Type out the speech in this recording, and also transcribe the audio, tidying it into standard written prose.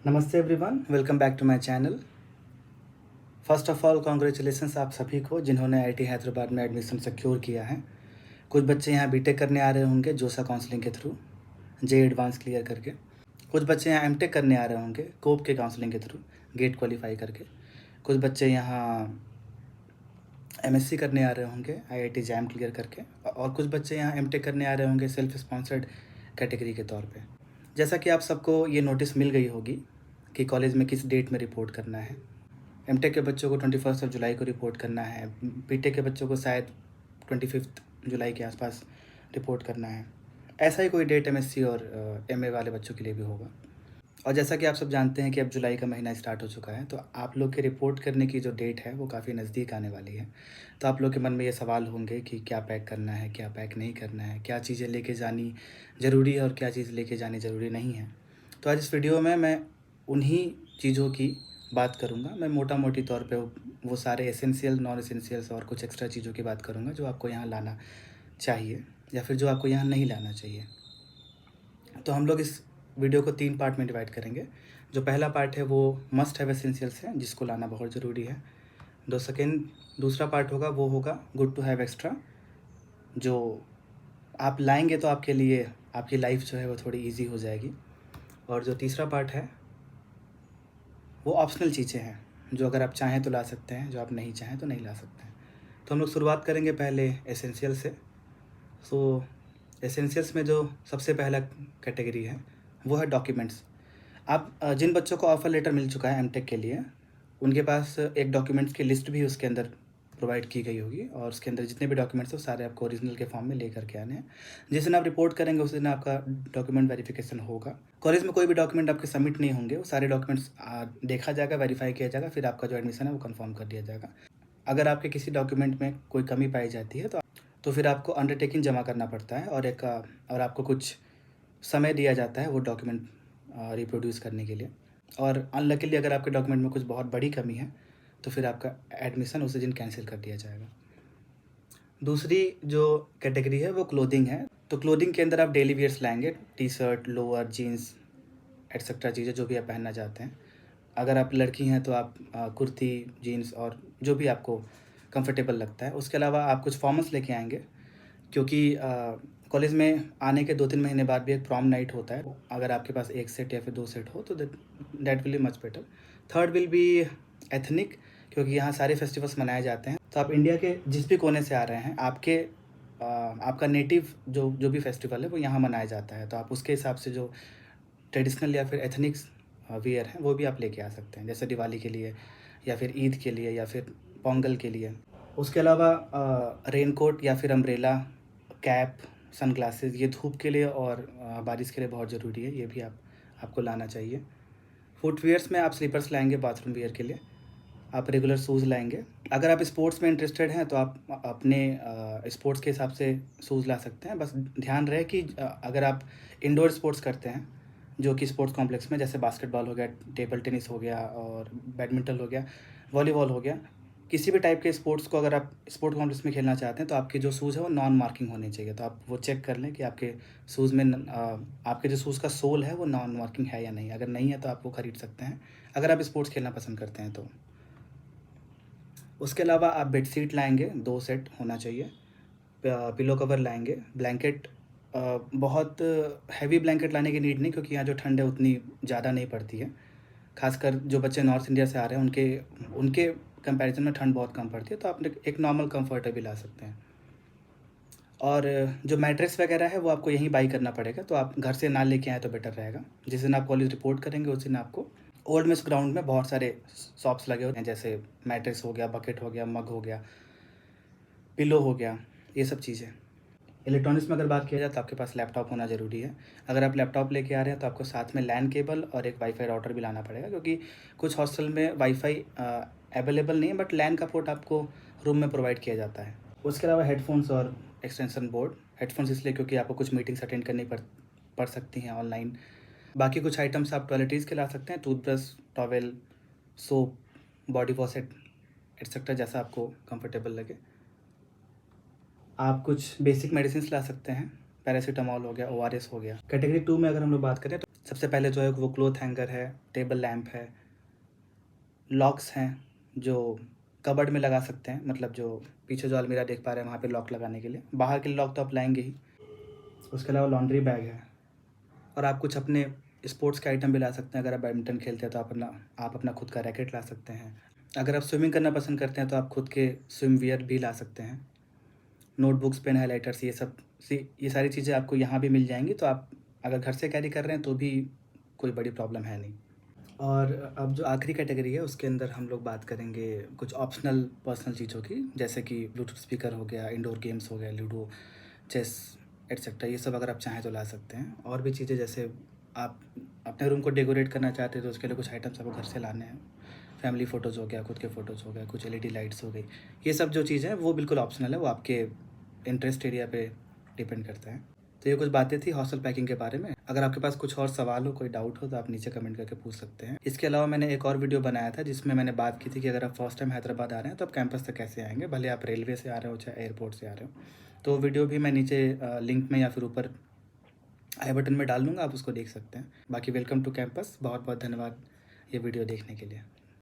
नमस्ते everyone, welcome back to my channel. First of all congratulations आप सभी को जिन्होंने आईआईटी हैदराबाद में एडमिशन सिक्योर किया है। कुछ बच्चे यहाँ बीटेक करने आ रहे होंगे जोसा काउंसलिंग के थ्रू, जे एडवांस क्लियर करके। कुछ बच्चे यहाँ एमटेक करने आ रहे होंगे कोप के काउंसलिंग के थ्रू, गेट क्वालिफाई करके। कुछ बच्चे यहाँ एमएससी करने आ रहे होंगे आईआईटी जैम क्लियर करके, और कुछ बच्चे यहाँ एमटेक करने आ रहे होंगे सेल्फ स्पॉन्सर्ड कैटेगरी के तौर पे। जैसा कि आप सबको ये नोटिस मिल गई होगी कि कॉलेज में किस डेट में रिपोर्ट करना है। एमटेक के बच्चों को 21 जुलाई को रिपोर्ट करना है, बीटेक के बच्चों को शायद 25 जुलाई के आसपास रिपोर्ट करना है। ऐसा ही कोई डेट एमएससी और एमए वाले बच्चों के लिए भी होगा। और जैसा कि आप सब जानते हैं कि अब जुलाई का महीना स्टार्ट हो चुका है, तो आप लोग के रिपोर्ट करने की जो डेट है वो काफ़ी नज़दीक आने वाली है। तो आप लोग के मन में ये सवाल होंगे कि क्या पैक करना है, क्या पैक नहीं करना है, क्या चीज़ें लेके जानी ज़रूरी है और क्या चीज़ लेके जानी ज़रूरी नहीं है। तो आज इस वीडियो में मैं उन्हीं चीज़ों की बात करूँगा। मैं मोटा मोटी तौर पे वो सारे एसेंशियल, नॉन एसेंशियल्स और कुछ एक्स्ट्रा चीज़ों की बात करूँगा जो आपको यहाँ लाना चाहिए या फिर जो आपको यहाँ नहीं लाना चाहिए। तो हम लोग इस वीडियो को 3 पार्ट में डिवाइड करेंगे। जो पहला पार्ट है वो मस्ट हैव एसेंशियल्स है, जिसको लाना बहुत ज़रूरी है। दूसरा पार्ट होगा वो होगा गुड टू हैव एक्स्ट्रा, जो आप लाएंगे तो आपके लिए आपकी लाइफ जो है वो थोड़ी इजी हो जाएगी। और जो तीसरा पार्ट है वो ऑप्शनल चीज़ें हैं, जो अगर आप चाहें तो ला सकते हैं, जो आप नहीं चाहें तो नहीं ला सकते हैं। तो हम लोग शुरुआत करेंगे पहले एसेंशियल से। सो एसेंशियल्स में जो सबसे पहला कैटेगरी है वो है डॉक्यूमेंट्स। आप जिन बच्चों को ऑफ़र लेटर मिल चुका है एमटेक के लिए, उनके पास एक डॉक्यूमेंट्स की लिस्ट भी उसके अंदर प्रोवाइड की गई होगी, और उसके अंदर जितने भी डॉक्यूमेंट्स हैं वो सारे आपको ओरिजिनल के फॉर्म में ले करके आने हैं। जिस दिन आप रिपोर्ट करेंगे उस दिन आपका डॉक्यूमेंट वेरिफिकेशन होगा। कॉलेज में कोई भी डॉक्यूमेंट आपके सबमिट नहीं होंगे, वो सारे डॉक्यूमेंट्स देखा जाएगा, वेरीफाई किया जाएगा, फिर आपका जो एडमिशन है वो कन्फर्म कर दिया जाएगा। अगर आपके किसी डॉक्यूमेंट में कोई कमी पाई जाती है तो फिर आपको अंडरटेकिंग जमा करना पड़ता है, और आपको कुछ समय दिया जाता है वो डॉक्यूमेंट रिप्रोड्यूस करने के लिए। और अनलकीली अगर आपके डॉक्यूमेंट में कुछ बहुत बड़ी कमी है तो फिर आपका एडमिशन उसी दिन कैंसिल कर दिया जाएगा। दूसरी जो कैटेगरी है वो क्लोथिंग है। तो क्लोथिंग के अंदर आप डेली वेयर्स लाएंगे, T shirt, lower, jeans etcetera चीज़ें जो भी आप पहनना चाहते हैं। अगर आप लड़की हैं तो आप कुर्ती, जीन्स और जो भी आपको कंफर्टेबल लगता है। उसके अलावा आप कुछ फॉर्मल्स लेके आएंगे, क्योंकि कॉलेज में आने के 2-3 महीने बाद भी एक प्रॉम नाइट होता है। अगर आपके पास 1 सेट या फिर 2 सेट हो तो that will be much better. Third will be ethnic, क्योंकि यहाँ सारे फेस्टिवल्स मनाए जाते हैं। तो आप इंडिया के जिस भी कोने से आ रहे हैं, आपका नेटिव जो भी फेस्टिवल है वो यहाँ मनाया जाता है, तो आप उसके हिसाब से जो ट्रेडिशनल या फिर एथनिक वियर हैं वो भी आप लेके आ सकते हैं, जैसे दिवाली के लिए या फिर ईद के लिए या फिर पोंगल के लिए। उसके अलावा रेनकोट या फिर अम्ब्रेला, कैप, सनग्लासेस, ये धूप के लिए और बारिश के लिए बहुत ज़रूरी है, ये भी आपको लाना चाहिए। फुटवियर्स में आप स्लीपर्स लाएंगे बाथरूम वियर के लिए, आप रेगुलर शूज़ लाएंगे। अगर आप स्पोर्ट्स में इंटरेस्टेड हैं तो आप अपने स्पोर्ट्स के हिसाब से शूज़ ला सकते हैं। बस ध्यान रहे कि अगर आप इंडोर स्पोर्ट्स करते हैं जो कि स्पोर्ट्स कॉम्प्लेक्स में, जैसे बास्केटबॉल हो गया, टेबल टेनिस हो गया और बैडमिंटन हो गया, वॉलीबॉल हो गया, किसी भी टाइप के स्पोर्ट्स को अगर आप स्पोर्ट कॉम्प्लेक्स में खेलना चाहते हैं तो आपके जो शूज़ है वो नॉन मार्किंग होने चाहिए। तो आप वो चेक कर लें कि आपके शूज़ में आपके जो शूज़ का सोल है वो नॉन मार्किंग है या नहीं। अगर नहीं है तो आप वो ख़रीद सकते हैं, अगर आप स्पोर्ट्स खेलना पसंद करते हैं तो। उसके अलावा आप बेडशीट लाएंगे, 2 सेट होना चाहिए। पिलो कवर लाएंगे, ब्लैंकेट बहुत हैवी ब्लैंकेट लाने की नीड नहीं, क्योंकि यहाँ जो ठंड है उतनी ज़्यादा नहीं पड़ती है। खासकर जो बच्चे नॉर्थ इंडिया से आ रहे हैं उनके कंपैरिजन में ठंड बहुत कम पड़ती है, तो आप एक नॉर्मल कंफर्टर भी ला सकते हैं। और जो मैट्रेस वगैरह है वो आपको यहीं बाई करना पड़ेगा, तो आप घर से ना लेके आए तो बेटर रहेगा। जिस दिन आप कॉलेज रिपोर्ट करेंगे उस दिन आपको ओल्ड मिस ग्राउंड में बहुत सारे शॉप्स लगे होते हैं, जैसे मैट्रेस हो गया, बकेट हो गया, मग हो गया, पिलो हो गया, ये सब चीज़ें। इलेक्ट्रॉनिक्स में अगर बात किया जाए तो आपके पास लैपटॉप होना ज़रूरी है। अगर आप लैपटॉप लेके आ रहे हैं तो आपको साथ में लैन केबल और एक वाईफाई राउटर भी लाना पड़ेगा, क्योंकि कुछ हॉस्टल में वाईफाई अवेलेबल नहीं है, बट लैन का पोर्ट आपको रूम में प्रोवाइड किया जाता है। उसके अलावा हेडफोन्स और एक्सटेंशन बोर्ड। हेडफोन्स इसलिए क्योंकि आपको कुछ मीटिंग्स अटेंड करनी पड़ सकती हैं ऑनलाइन। बाकी कुछ आइटम्स आप टॉयलेटरीज़ के ला सकते हैं, toothbrush, towel, soap, body wash etcetera, जैसा आपको कंफर्टेबल लगे। आप कुछ बेसिक मेडिसिन ला सकते हैं, पैरासीटामॉल हो गया, ओआरएस हो गया। कैटेगरी 2 में अगर हम लोग बात करें सबसे पहले जो है वो क्लॉथ हैंगर है, टेबल लैंप है, लॉक्स हैं जो कबर्ड में लगा सकते हैं, मतलब जो पीछे जो अलमीरा देख पा रहे हैं वहाँ पे लॉक लगाने के लिए। बाहर के लॉक तो आप लाएंगे ही। उसके अलावा लॉन्ड्री बैग है, और आप कुछ अपने स्पोर्ट्स के आइटम भी ला सकते हैं। अगर आप बैडमिंटन खेलते हैं तो आप अपना खुद का रैकेट ला सकते हैं। अगर आप स्विमिंग करना पसंद करते हैं तो आप खुद के स्विम वियर भी ला सकते हैं। नोटबुक्स, पेन, हाइलाइटर्स, ये सारी चीज़ें आपको यहाँ भी मिल जाएंगी। तो आप अगर घर से कैरी कर रहे हैं तो भी कोई बड़ी प्रॉब्लम है नहीं। और अब जो आखिरी कैटेगरी है उसके अंदर हम लोग बात करेंगे कुछ ऑप्शनल पर्सनल चीज़ों की, जैसे कि ब्लूटूथ स्पीकर हो गया, इंडोर गेम्स हो गया, लूडो, चेस एट्सेट्रा। ये सब अगर आप चाहें तो ला सकते हैं। और भी चीज़ें, जैसे आप अपने रूम को डेकोरेट करना चाहते हैं तो उसके लिए कुछ आइटम्स आपको घर से लाने हैं। फैमिली फ़ोटोज़ हो गया, खुद के फ़ोटोज़ हो गया, कुछ एलईडी लाइट्स हो गई। ये सब जो चीज़ है वो बिल्कुल ऑप्शनल है, वो आपके इंटरेस्ट एरिया पे डिपेंड करता है। तो ये कुछ बातें थी हॉस्टल पैकिंग के बारे में। अगर आपके पास कुछ और सवाल हो, कोई डाउट हो, तो आप नीचे कमेंट करके पूछ सकते हैं। इसके अलावा मैंने एक और वीडियो बनाया था जिसमें मैंने बात की थी कि अगर आप फर्स्ट टाइम हैदराबाद आ रहे हैं तो आप कैंपस तक कैसे आएंगे, भले आप रेलवे से आ रहे हो चाहे एयरपोर्ट से आ रहे हो। तो वीडियो भी मैं नीचे लिंक में या फिर ऊपर आई बटन में डाल दूँगा, आप उसको देख सकते हैं। बाकी वेलकम टू कैंपस। बहुत बहुत धन्यवाद ये वीडियो देखने के लिए।